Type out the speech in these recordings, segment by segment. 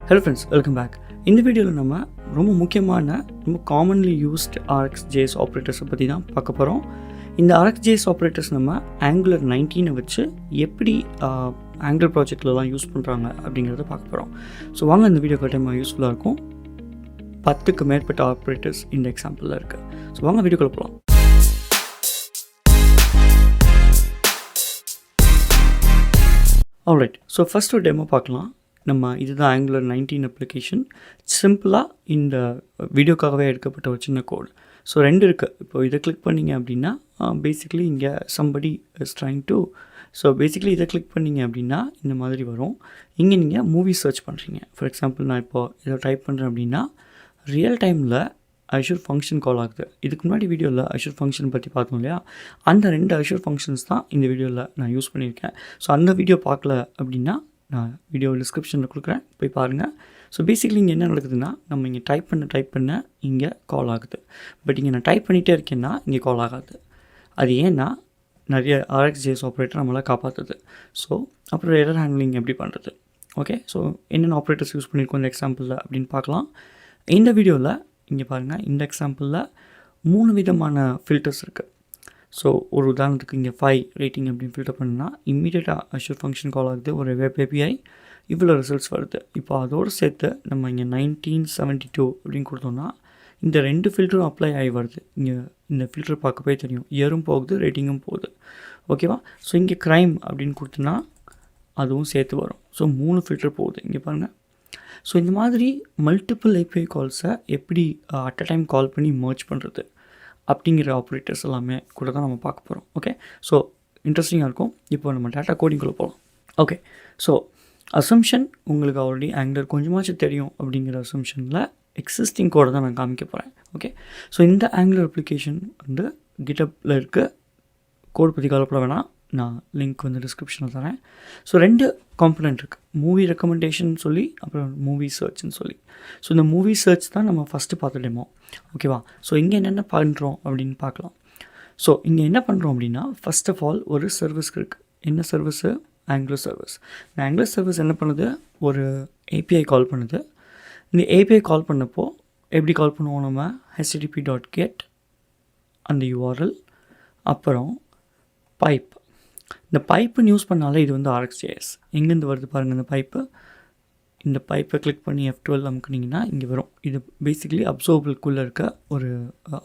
Hello friends, welcome back. இந்த வீடியோவில் நம்ம ரொம்ப முக்கியமான ரொம்ப காமன்லி யூஸ்ட் RxJS ஆப்ரேட்டர்ஸை பற்றி தான் பார்க்க போகிறோம். இந்த RxJS ஆப்ரேட்டர்ஸ் நம்ம Angular 19 வச்சு எப்படி Angular ப்ராஜெக்ட்லலாம் யூஸ் பண்ணுறாங்க அப்படிங்கிறத பார்க்க போகிறோம். ஸோ வாங்க இந்த வீடியோ கட்டாயமாக யூஸ்ஃபுல்லாக இருக்கும். 10க்கு மேற்பட்ட ஆப்ரேட்டர்ஸ் இந்த எக்ஸாம்பிளில் இருக்குது. ஸோ வாங்க வீடியோக்குள்ள போகலாம். ஆல்ரைட், ஸோ ஃபஸ்ட் ஒரு டெமோ பார்க்கலாம். நம்ம இதுதான் Angular 19 அப்ளிகேஷன். சிம்பிளாக இந்த வீடியோக்காகவே எடுக்கப்பட்ட ஒரு சின்ன கோடு. ஸோ 2 இருக்குது. இப்போ இதை கிளிக் பண்ணிங்க அப்படின்னா பேசிக்கலி இங்கே somebody is trying to basically இதை கிளிக் பண்ணிங்க அப்படின்னா இந்த மாதிரி வரும். இங்கே நீங்கள் மூவி சர்ச் பண்ணுறீங்க. ஃபார் எக்ஸாம்பிள் நான் இப்போ இதை டைப் பண்ணுறேன் அப்படின்னா ரியல் டைமில் அஷூர் ஃபங்க்ஷன் கால் ஆகுது. இதுக்கு முன்னாடி வீடியோவில் அஷூர் ஃபங்க்ஷன் பற்றி பார்த்தோம் இல்லையா, அந்த 2 அஷூர் ஃபங்க்ஷன்ஸ் தான் இந்த வீடியோவில் நான் யூஸ் பண்ணியிருக்கேன். ஸோ அந்த வீடியோ பார்க்கல அப்படின்னா நான் வீடியோ டிஸ்கிரிப்ஷனில் கொடுக்குறேன், போய் பாருங்கள். ஸோ பேசிக்கலி இங்கே என்ன நடக்குதுன்னா நம்ம இங்கே டைப் பண்ண இங்கே கால் ஆகுது. பட் இங்கே நான் டைப் பண்ணிகிட்டே இருக்கேன்னா இங்கே கால் ஆகாது. அது ஏன்னா நிறைய RxJS ஆப்ரேட்டர் நம்மளால் காப்பாற்றுது. ஸோ அப்புறம் எரர் ஹேண்ட்லிங் எப்படி பண்ணுறது, ஓகே. ஸோ என்னென்ன ஆப்ரேட்டர்ஸ் யூஸ் பண்ணியிருக்கோம் இந்த எக்ஸாம்பிளில் அப்படின்னு பார்க்கலாம். இந்த வீடியோவில் இங்கே பாருங்கள், இந்த எக்ஸாம்பிளில் 3 விதமான ஃபில்டர்ஸ் இருக்குது. ஸோ ஒரு உதாரணத்துக்கு இங்கே 5 ரேட்டிங் அப்படின்னு ஃபில்டர் பண்ணால் இம்மீடியட்டாக அஷூர் ஃபங்க்ஷன் கால் ஆகுது, ஒரு வெப் API, இவ்வளோ ரிசல்ட்ஸ் வருது. இப்போ அதோடு சேர்த்து நம்ம இங்கே 1972 அப்படின்னு கொடுத்தோம்னா இந்த 2 ஃபில்டரும் அப்ளை ஆகி வருது. இங்கே இந்த ஃபில்டர் பார்க்கவே தெரியும், இயரும் போகுது, ரேட்டிங்கும் போகுது, ஓகேவா. ஸோ இங்கே க்ரைம் அப்படின்னு கொடுத்தோன்னா அதுவும் சேர்த்து வரும். ஸோ 3 ஃபில்டர் போகுது இங்கே பாருங்கள். ஸோ இந்த மாதிரி மல்டிபிள் API கால்ஸை எப்படி அட் அ டைம் கால் பண்ணி மர்ஜ் பண்ணுறது அப்படிங்கிற ஆப்ரேட்டர்ஸ் எல்லாமே கூட தான் நம்ம பார்க்க போகிறோம், ஓகே. ஸோ இன்ட்ரெஸ்டிங்காக இருக்கும். இப்போ நம்ம டேட்டா கோடிங்குள்ளே போகலாம், ஓகே. ஸோ அசம்ஷன் உங்களுக்கு ஆல்ரெடி Angular கொஞ்சமாச்சும் தெரியும் அப்படிங்கிற அசம்ஷனில் எக்ஸிஸ்டிங் கோடை தான் நான் காமிக்க போகிறேன், ஓகே. ஸோ இந்த Angular அப்ளிகேஷன் வந்து GitHubல இருக்க கோட் பற்றி கவலைப்பட வேணாம், நான் லிங்க் வந்து டிஸ்கிரிப்ஷனில் தரேன். ஸோ 2 காம்பனண்ட் இருக்குது, மூவி ரெக்கமெண்டேஷன் சொல்லி அப்புறம் மூவி சர்ச்னு சொல்லி. ஸோ இந்த மூவி சர்ச் தான் நம்ம ஃபஸ்ட்டு பார்த்த டெமோ, ஓகேவா. ஸோ இங்கே என்னென்ன பண்ணுறோம் அப்படின்னு பார்க்கலாம். ஸோ இங்கே என்ன பண்ணுறோம் அப்படின்னா ஃபஸ்ட் ஆஃப் ஆல் ஒரு சர்வீஸ் இருக்குது. என்ன சர்வீஸு? Angular service. இந்த Angular சர்வீஸ் என்ன பண்ணுது? ஒரு API கால் பண்ணுது. இந்த API கால் பண்ணப்போ எப்படி கால் பண்ணுவோம் நம்ம? http.get அந்த URL அப்புறம் பைப். இந்த பைப்புன்னு யூஸ் பண்ணாலே இது வந்து RxJS. எங்கேருந்து வருது பாருங்கள் இந்த பைப்பு. இந்த பைப்பை கிளிக் பண்ணி F12 அமுக்குனிங்கன்னா இங்கே வரும். இது பேசிக்கலி அப்சர்வபிள்குள்ளே இருக்க ஒரு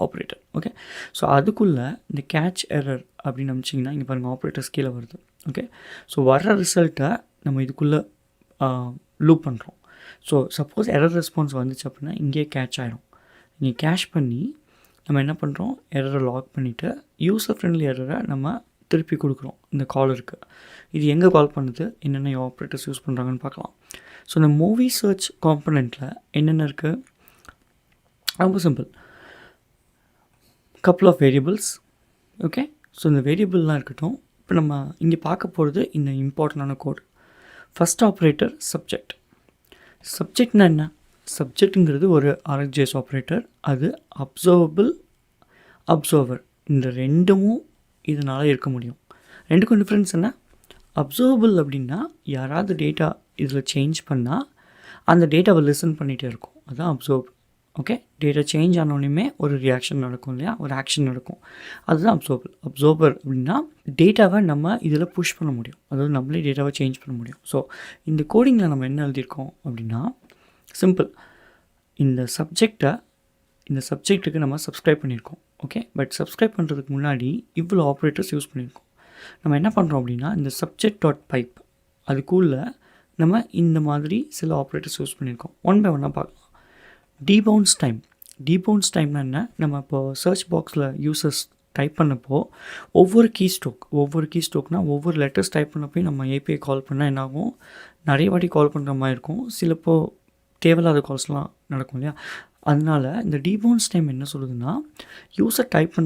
ஆப்ரேட்டர், ஓகே. ஸோ அதுக்குள்ளே இந்த catchError அப்படின்னு அமிச்சிங்கன்னா இங்கே பாருங்கள் ஆப்ரேட்டர்ஸ் கீழே வருது, ஓகே. ஸோ வர்ற ரிசல்ட்டை நம்ம இதுக்குள்ளே லூப் பண்ணுறோம். ஸோ சப்போஸ் எரர் ரெஸ்பான்ஸ் வந்துச்சு அப்படின்னா இங்கேயே கேட்ச் ஆகிடும். இங்கே கேஷ் பண்ணி நம்ம என்ன பண்ணுறோம், எரரை லாக் பண்ணிவிட்டு யூசர் ஃப்ரெண்ட்லி எரரை நம்ம திருப்பி கொடுக்குறோம் இந்த காலருக்கு. இது எங்கே கால் பண்ணுது, என்னென்ன ஆப்ரேட்டர்ஸ் யூஸ் பண்ணுறாங்கன்னு பார்க்கலாம். ஸோ இந்த மூவி சர்ச் காம்பனண்ட்டில் என்னென்ன இருக்குது? ரொம்ப simple, couple of variables, okay. So இந்த வேரியபிள்லாம் இருக்கட்டும். இப்போ நம்ம இங்கே பார்க்க போகிறது இந்த இம்பார்ட்டண்டான கோட். First operator subject. சப்ஜெக்ட்னா என்ன? சப்ஜெக்ட்டுங்கிறது ஒரு RxJS ஆப்ரேட்டர். அது அப்சர்வர் இந்த 2ம் இதனால் இருக்க முடியும். 2க்கும் டிஃப்ரென்ஸ் என்ன? அப்சர்வபிள் அப்படின்னா யாராவது டேட்டா இதில் சேஞ்ச் பண்ணால் அந்த டேட்டாவை லிசன் பண்ணிகிட்டே இருக்கும், அதுதான் அப்சர்வ், ஓகே. டேட்டா சேஞ்ச் ஆனோடனே ஒரு ரியாக்ஷன் நடக்கும் இல்லையா, ஒரு ஆக்ஷன் நடக்கும், அதுதான் அப்சர்வர் அப்படின்னா டேட்டாவை நம்ம இதில் புஷ் பண்ண முடியும், அதாவது நம்மளே டேட்டாவை சேஞ்ச் பண்ண முடியும். ஸோ இந்த கோடிங்கில் நம்ம என்ன எழுதியிருக்கோம் அப்படின்னா சிம்பிள், இந்த சப்ஜெக்ட்டுக்கு நம்ம சப்ஸ்கிரைப் பண்ணியிருக்கோம், ஓகே. பட் சப்ஸ்கிரைப் பண்ணுறதுக்கு முன்னாடி இவ்வளோ ஆப்ரேட்டர்ஸ் யூஸ் பண்ணியிருக்கோம். நம்ம என்ன பண்ணுறோம் அப்படின்னா இந்த subject.pipe அதுக்குள்ளே நம்ம இந்த மாதிரி சில ஆப்ரேட்டர்ஸ் யூஸ் பண்ணியிருக்கோம். ஒன் பை ஒன்னாக பார்க்கலாம். debounceTime என்ன? நம்ம இப்போ சர்ச் பாக்ஸில் யூசர்ஸ் டைப் பண்ணப்போ ஒவ்வொரு கீஸ்ட்ரோக்னால் ஒவ்வொரு லெட்டர்ஸ் டைப் பண்ணப்போ நம்ம API கால் பண்ணால் என்னாகும், நிறைய வாட்டி கால் பண்ணுற மாதிரி இருக்கும். சிலப்போ தேவையில்லாத கால்ஸ்லாம் நடக்கும் இல்லையா. அதனால் இந்த debounceTime என்ன சொல்லுதுன்னா, யூசர் டைப்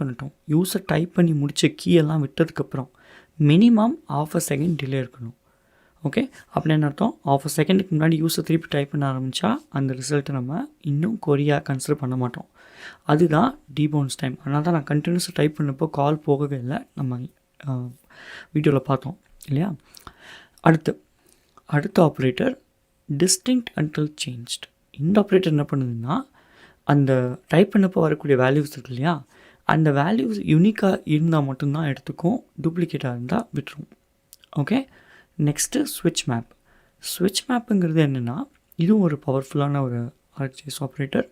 பண்ணட்டும், யூசர் டைப் பண்ணி முடித்த கீயெல்லாம் விட்டதுக்கப்புறம் மினிமம் ½ செகண்ட் டிலே இருக்கணும், ஓகே. அப்படி என்ன அர்த்தம்? ½ செகண்டுக்கு முன்னாடி யூசர் திருப்பி டைப் பண்ண ஆரம்பித்தா அந்த ரிசல்ட்டை நம்ம இன்னும் கொரியாக கன்சிடர் பண்ண மாட்டோம். அதுதான் debounceTime. அதனால தான் நான் கண்டினியூஸாக டைப் பண்ணப்போ கால் போகவே இல்லை, நம்ம வீடியோவில் பார்த்தோம் இல்லையா. அடுத்த ஆப்ரேட்டர் distinctUntilChanged. இந்த ஆப்ரேட்டர் என்ன பண்ணுதுன்னா அந்த டைப் பண்ணப்போ வரக்கூடிய வேல்யூஸ் இருக்கு இல்லையா, அந்த வேல்யூஸ் யூனிக்காக இருந்தால் மட்டும்தான் எடுத்துக்கும், டூப்ளிகேட்டாக இருந்தால் விட்டுரும். Okay, next switchMap. switchMapங்கிறது என்னென்னா இதுவும் ஒரு பவர்ஃபுல்லான ஒரு RxJS ஆப்ரேட்டர்.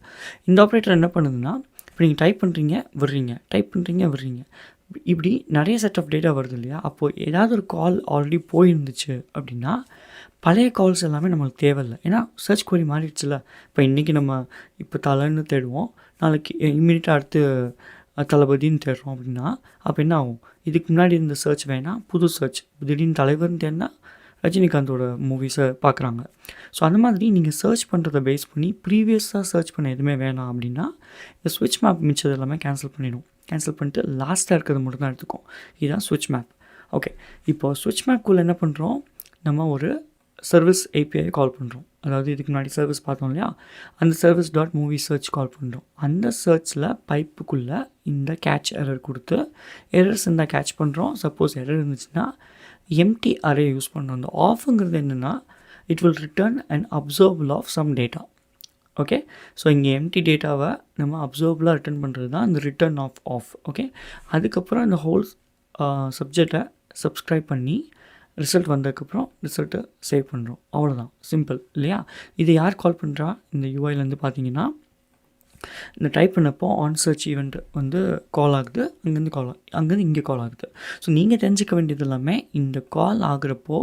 இந்த ஆப்ரேட்டர் என்ன பண்ணுதுன்னா, இப்போ நீங்கள் டைப் பண்ணுறீங்க விடுறீங்க, டைப் பண்ணுறீங்க விடுறீங்க, இப்படி நிறைய செட் ஆஃப் டேட்டா வருது இல்லையா, அப்போது ஏதாவது ஒரு கால் ஆல்ரெடி போயிருந்துச்சு அப்படின்னா பழைய கால்ஸ் எல்லாமே நம்மளுக்கு தேவையில்லை. ஏன்னா சர்ச் query மாறிடுச்சுல. இப்போ இன்றைக்கி நம்ம இப்போ தலைன்னு தேடுவோம், நாளைக்கு இம்மீடியட்டாக அடுத்து தளபதின்னு தேடுறோம் அப்படின்னா அப்போ என்ன ஆகும், இதுக்கு முன்னாடி இருந்த சர்ச் வேணாம், புது சர்ச், திடீர்னு தலைவர்னு தேடினா ரஜினிகாந்தோட மூவிஸை பார்க்குறாங்க. ஸோ அந்த மாதிரி நீங்கள் சர்ச் பண்ணுறதை பேஸ் பண்ணி ப்ரீவியஸாக சர்ச் பண்ண எதுவுமே வேணாம் அப்படின்னா இந்த switchMap மிச்சது எல்லாமே கேன்சல் பண்ணிடும். கேன்சல் பண்ணிட்டு லாஸ்ட்டாக இருக்கிறது மட்டும் தான் எடுத்துக்கும். இதுதான் switchMap. ஓகே, இப்போது switchMapக்குள்ளே என்ன பண்ணுறோம், நம்ம ஒரு சர்வீஸ் API கால் பண்ணுறோம். அதாவது இதுக்கு முன்னாடி சர்வீஸ் பார்த்தோம் இல்லையா, அந்த சர்வீஸ் டாட் மூவி சர்ச் கால் பண்ணுறோம். அந்த சர்ச்சில் பைப்புக்குள்ளே இந்த catchError கொடுத்து எரர்ஸ் இருந்தால் கேட்ச் பண்ணுறோம். சப்போஸ் எரர் இருந்துச்சுன்னா எம்டி அரே யூஸ் பண்ணுறோம். அந்த ஆஃப்ங்கிறது என்னென்னா it will return and observable of some data. Okay, so இங்கே எம்டி டேட்டாவை நம்ம அப்சர்வபிளாக ரிட்டர்ன் பண்ணுறது தான் இந்த ரிட்டர்ன் ஆஃப். ஓகே, அதுக்கப்புறம் இந்த ஹோல் சப்ஜெக்டை சப்ஸ்கிரைப் பண்ணி ரிசல்ட் வந்ததுக்கப்புறம் ரிசல்ட்டை சேவ் பண்ணுறோம். அவ்வளோதான், சிம்பிள் இல்லையா. இது யார் கால் பண்ணுறா, இந்த யூஐலேருந்து பார்த்தீங்கன்னா இந்த டைப் பண்ணப்போ ஆன் சர்ச் ஈவெண்ட் வந்து கால் ஆகுது, அங்கேருந்து இங்கே கால் ஆகுது. ஸோ நீங்கள் தெரிஞ்சுக்க வேண்டியது எல்லாமே இந்த கால் ஆகுறப்போ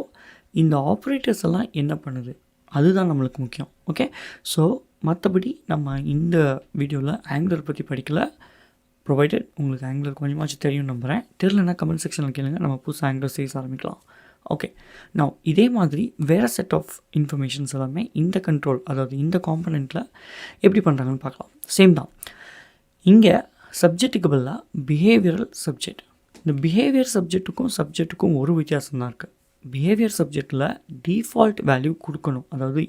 இந்த ஆப்ரேட்டர்ஸ் எல்லாம் என்ன பண்ணுது அதுதான் நம்மளுக்கு முக்கியம். ஓகே, ஸோ மற்றபடி நம்ம இந்த வீடியோவில் ஆங்குலர் பற்றி படிக்கலை. ப்ரொவைடட் உங்களுக்கு ஆங்குலர் கொஞ்சமாச்சும் தெரியும் நம்புகிறேன். தெரியலன்னா கமெண்ட் செக்ஷனில் கேளுங்க, நம்ம புதுசாக ஆங்குலர் சீரிஸ் ஆரம்பிக்கலாம். ஓகே, நான் இதே மாதிரி வேறு செட் ஆஃப் இன்ஃபர்மேஷன்ஸ் எல்லாமே இந்த கண்ட்ரோல், அதாவது இந்த காம்பனண்ட்டில் எப்படி பண்ணுறாங்கன்னு பார்க்கலாம். சேம் தான். இங்கே சப்ஜெக்ட்டுக்கு பதிலாக பிஹேவியரல் சப்ஜெக்ட். இந்த பிஹேவியர் சப்ஜெக்ட்டுக்கும் ஒரு வித்தியாசம் தான் இருக்குது. பிஹேவியர் சப்ஜெக்டில் டிஃபால்ட் வேல்யூ கொடுக்கணும், அதாவது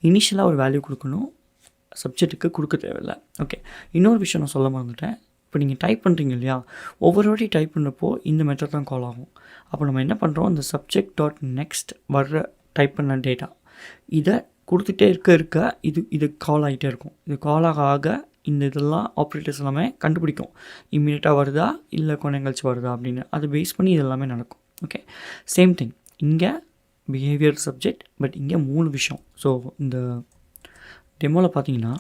இனிஷியலாக ஒரு வேல்யூ கொடுக்கணும், சப்ஜெக்ட்டுக்கு கொடுக்க தேவையில்லை. ஓகே, இன்னொரு விஷயம் நான் சொல்ல மறந்துட்டேன். இப்போ நீங்கள் டைப் பண்ணுறீங்க இல்லையா, ஒவ்வொரு வாட்டி டைப் பண்ணப்போ இந்த மெத்தட் தான் கால் ஆகும். அப்போ நம்ம என்ன பண்ணுறோம், இந்த சப்ஜெக்ட் டாட் நெக்ஸ்ட் வர்ற டைப் பண்ண டேட்டா இதை கொடுத்துட்டே இருக்க இது கால் ஆகிட்டே இருக்கும். இது கால் ஆக இந்த இதெல்லாம் ஆப்ரேட்டர்ஸ் எல்லாமே கண்டுபிடிக்கும், இம்மீடியட்டாக வருதா இல்லை கொஞ்சம் வருதா அப்படின்னு. அதை பேஸ் பண்ணி இது எல்லாமே நடக்கும். ஓகே, சேம் திங் இங்கே பிஹேவியர் சப்ஜெக்ட், பட் இங்கே 3 விஷயம். ஸோ இந்த டெமோவில் பார்த்தீங்கன்னா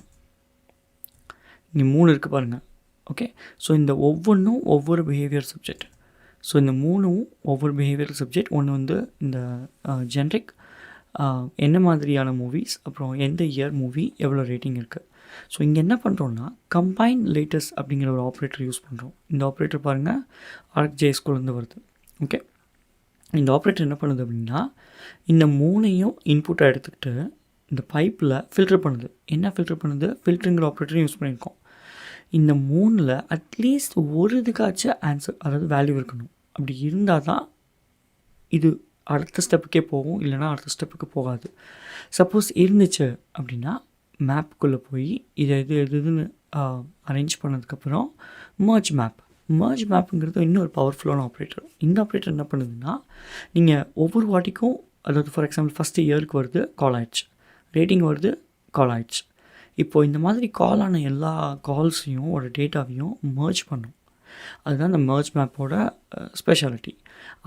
இங்கே 3 இருக்குது பாருங்கள். ஓகே, ஸோ இந்த ஒவ்வொன்றும் ஒவ்வொரு பிஹேவியர் சப்ஜெக்ட். ஸோ இந்த 3ம் ஒவ்வொரு பிஹேவியர் சப்ஜெக்ட். ஒன்று வந்து இந்த ஜென்ரிக், என்ன மாதிரியான மூவிஸ், அப்புறம் எந்த இயர் மூவி, எவ்வளோ ரேட்டிங் இருக்குது. ஸோ இங்கே என்ன பண்ணுறோன்னா combineLatest அப்படிங்கிற ஒரு ஆப்ரேட்டர் யூஸ் பண்ணுறோம். இந்த ஆப்ரேட்டர் பாருங்கள் RxJSக்குள்ளேருந்து வருது. ஓகே, இந்த ஆப்ரேட்டர் என்ன பண்ணுது அப்படின்னா இந்த 3ஐயும் இன்புட்டாக எடுத்துக்கிட்டு இந்த பைப்பில் ஃபில்டர் பண்ணுது. என்ன ஃபில்டர் பண்ணுது, ஃபில்டருங்கிற ஆப்ரேட்டரும் யூஸ் பண்ணியிருக்கோம். இந்த 3ல் அட்லீஸ்ட் ஒரு இதுக்காச்சும் ஆன்சர், அதாவது வேல்யூ இருக்கணும். அப்படி இருந்தால் தான் இது அடுத்த ஸ்டெப்புக்கே போகும், இல்லைனா அடுத்த ஸ்டெப்புக்கு போகாது. சப்போஸ் இருந்துச்சு அப்படின்னா மேப்புக்குள்ளே போய் இதுன்னு அரேஞ்ச் பண்ணதுக்கப்புறம் mergeMapங்கிறது இன்னும் ஒரு பவர்ஃபுல்லான ஆப்ரேட்டர். இந்த ஆப்ரேட்டர் என்ன பண்ணுதுன்னா, நீங்கள் ஒவ்வொரு வாட்டிக்கும், அதாவது ஃபார் எக்ஸாம்பிள் ஃபஸ்ட்டு இயருக்கு வருது கால் ஆயிடுச்சு, ரேட்டிங் வருது கால் ஆயிடுச்சு. இப்போது இந்த மாதிரி கால் ஆன எல்லா கால்ஸையும் ஒரு டேட்டாவையும் மர்ஜ் பண்ணும். அதுதான் இந்த mergeMapஓட ஸ்பெஷாலிட்டி.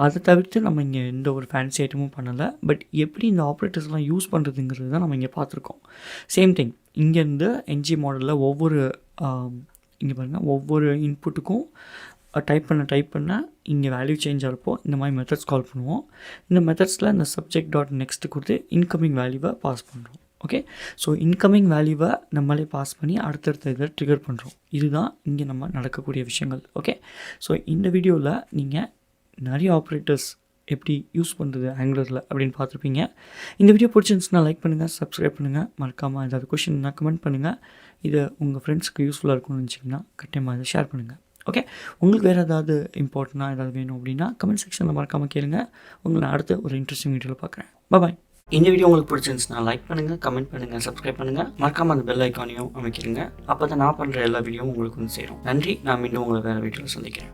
அதை தவிர்த்து நம்ம இங்கே எந்த ஒரு ஃபேன்சி ஐட்டமும் பண்ணலை. பட் எப்படி இந்த ஆப்ரேட்டர்ஸ்லாம் யூஸ் பண்ணுறதுங்கிறது தான் நம்ம இங்கே பார்த்துருக்கோம். சேம் திங் இங்கேருந்து NG மாடலில் இங்கே பாருங்கள், ஒவ்வொரு இன்புட்டுக்கும் டைப் பண்ண இங்கே வேல்யூ சேஞ்ச் ஆகிறப்போ இந்த மாதிரி மெத்தட்ஸ் கால் பண்ணுவோம். இந்த மெத்தட்ஸில் இந்த சப்ஜெக்ட் டாட் நெக்ஸ்ட் கொடுத்து இன்கமிங் வேல்யூவை பாஸ் பண்ணுறோம். ஓகே, ஸோ இன்கமிங் வேல்யூவை நம்மளே பாஸ் பண்ணி அடுத்தடுத்த இதை ட்ரிகர் பண்ணுறோம். இதுதான் இங்கே நம்ம நடக்கக்கூடிய விஷயங்கள். ஓகே, ஸோ இந்த வீடியோவில் நீங்கள் நிறைய ஆப்ரேட்டர்ஸ் எப்படி யூஸ் பண்ணுறது ஆங்குலரில் அப்படின்னு பார்த்துருப்பீங்க. இந்த வீடியோ பிடிச்சிருந்துச்சுன்னா லைக் பண்ணுங்கள், சப்ஸ்கிரைப் பண்ணுங்கள், மறக்காமல் ஏதாவது கொஷின்னா கமெண்ட் பண்ணுங்கள். இது உங்கள் ஃப்ரெண்ட்ஸ்க்கு யூஸ்ஃபுல்லாக இருக்கும்னு நினச்சிங்கன்னா கட்டாயமாக இதை ஷேர் பண்ணுங்கள். ஓகே, உங்களுக்கு வேறு ஏதாவது இம்பார்ட்டண்ட்டாக ஏதாவது வேணும் அப்படின்னா கமெண்ட் செக்ஷனில் மறக்காமல் கேளுங்க. உங்களை அடுத்த ஒரு இன்ட்ரெஸ்டிங் வீடியோவில் பார்க்குறேன். பாய். இந்த வீடியோ உங்களுக்கு பிடிச்சிருந்துச்சுன்னா லைக் பண்ணுங்கள், கமெண்ட் பண்ணுங்கள், சப்ஸ்கிரைப் பண்ணுங்கள், மறக்காமல் அந்த பெல் ஐக்கானையும் அமைக்கிடுங்க. அப்போ தான் நான் பண்ணுற எல்லா வீடியோவும் உங்களுக்கு வந்து சேரும். நன்றி. நான் மீண்டும் உங்களை வேறு வீடியோவில் சந்திக்கிறேன்.